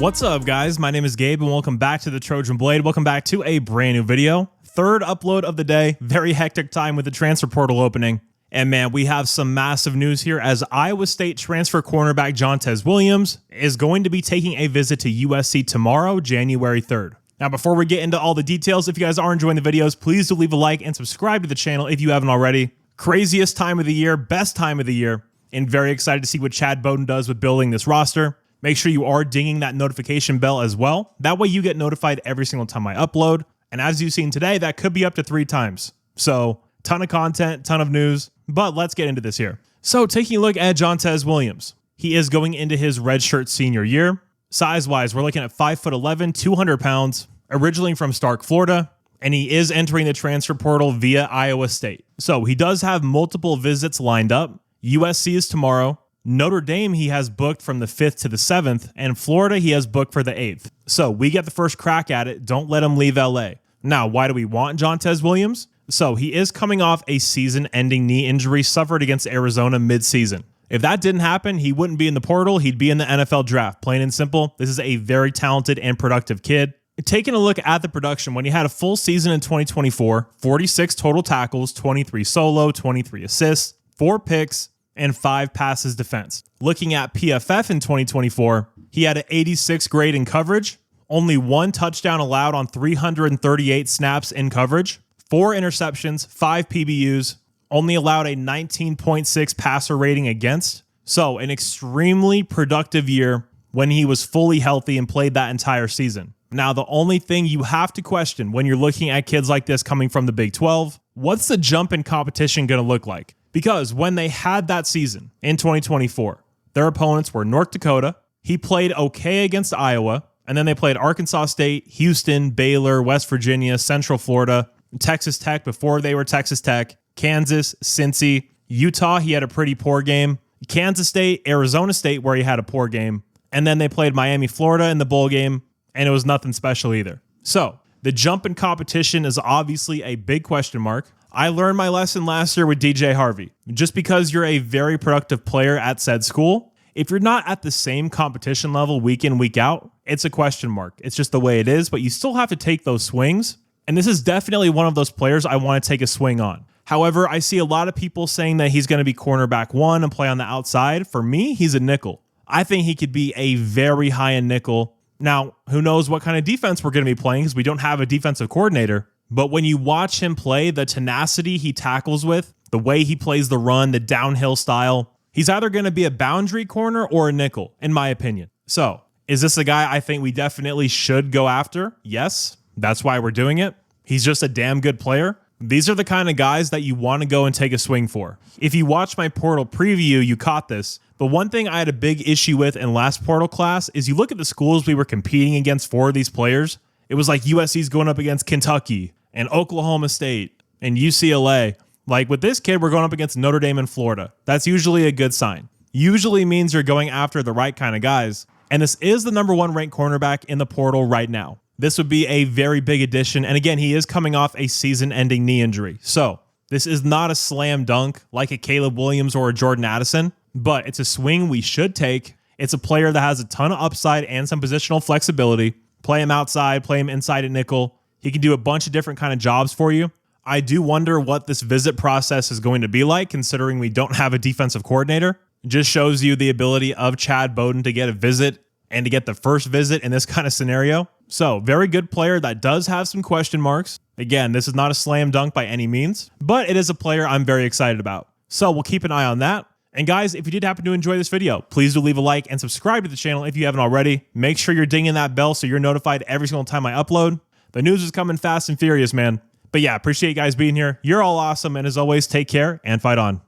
What's up, guys? My name is Gabe and welcome back to the Trojan Blade. Welcome back to a brand new video. Third upload of the day. Very hectic time with the transfer portal opening. And man, we have some massive news here as Iowa State transfer cornerback Jontez Williams is going to be taking a visit to USC tomorrow, January 3rd. Now, before we get into all the details, if you guys are enjoying the videos, please do leave a like and subscribe to the channel if you haven't already. Craziest time of the year, best time of the year, and very excited to see what Chad Bowden does with building this roster. Make sure you are dinging that notification bell as well. That way you get notified every single time I upload. And as you've seen today, that could be up to 3 times. So ton of content, ton of news, but let's get into this here. So taking a look at Jontez Williams, he is going into his redshirt senior year. Size-wise, we're looking at 5'11", 200 pounds, originally from Stark, Florida, and he is entering the transfer portal via Iowa State. So he does have multiple visits lined up. USC is tomorrow. Notre Dame he has booked from the 5th to the 7th, and Florida he has booked for the 8th. So we get the first crack at it. Don't let him leave LA. Now, why do we want Jontez Williams? So he is coming off a season-ending knee injury suffered against Arizona mid-season. If that didn't happen, he wouldn't be in the portal. He'd be in the NFL draft. Plain and simple, this is a very talented and productive kid. Taking a look at the production, when he had a full season in 2024, 46 total tackles, 23 solo, 23 assists, 4 picks, and 5 passes defense. Looking at PFF in 2024, he had an 86 grade in coverage, only 1 touchdown allowed on 338 snaps in coverage, 4 interceptions, 5 PBUs, only allowed a 19.6 passer rating against. So an extremely productive year when he was fully healthy and played that entire season. Now, the only thing you have to question when you're looking at kids like this coming from the Big 12, what's the jump in competition going to look like? Because when they had that season in 2024, their opponents were North Dakota. He played okay against Iowa, and then they played Arkansas State, Houston, Baylor, West Virginia, Central Florida, Texas Tech before they were Texas Tech, Kansas, Cincy, Utah, he had a pretty poor game, Kansas State, Arizona State, where he had a poor game, and then they played Miami, Florida in the bowl game, and it was nothing special either. So the jump in competition is obviously a big question mark. I learned my lesson last year with DJ Harvey. Just because you're a very productive player at said school, if you're not at the same competition level week in, week out, it's a question mark. It's just the way it is, but you still have to take those swings. And this is definitely one of those players I want to take a swing on. However, I see a lot of people saying that he's going to be cornerback 1 and play on the outside. For me, he's a nickel. I think he could be a very high-end nickel. Now, who knows what kind of defense we're going to be playing because we don't have a defensive coordinator. But when you watch him play, the tenacity he tackles with, the way he plays the run, the downhill style, he's either going to be a boundary corner or a nickel, in my opinion. So, is this a guy I think we definitely should go after? Yes, that's why we're doing it. He's just a damn good player. These are the kind of guys that you want to go and take a swing for. If you watch my portal preview, you caught this. But one thing I had a big issue with in last portal class is you look at the schools we were competing against for these players. It was like USC's going up against Kentucky and Oklahoma State and UCLA. Like with this kid, we're going up against Notre Dame and Florida. That's usually a good sign. Usually means you're going after the right kind of guys. And this is the #1 ranked cornerback in the portal right now. This would be a very big addition. And again, he is coming off a season-ending knee injury. So this is not a slam dunk like a Caleb Williams or a Jordan Addison, but it's a swing we should take. It's a player that has a ton of upside and some positional flexibility. Play him outside, play him inside at nickel. He can do a bunch of different kind of jobs for you. I do wonder what this visit process is going to be like, considering we don't have a defensive coordinator. It just shows you the ability of Chad Bowden to get a visit and to get the first visit in this kind of scenario. So, very good player that does have some question marks. Again, this is not a slam dunk by any means, but it is a player I'm very excited about. So, we'll keep an eye on that. And guys, if you did happen to enjoy this video, please do leave a like and subscribe to the channel if you haven't already. Make sure you're dinging that bell so you're notified every single time I upload. The news is coming fast and furious, man. But yeah, appreciate you guys being here. You're all awesome. And as always, take care and fight on.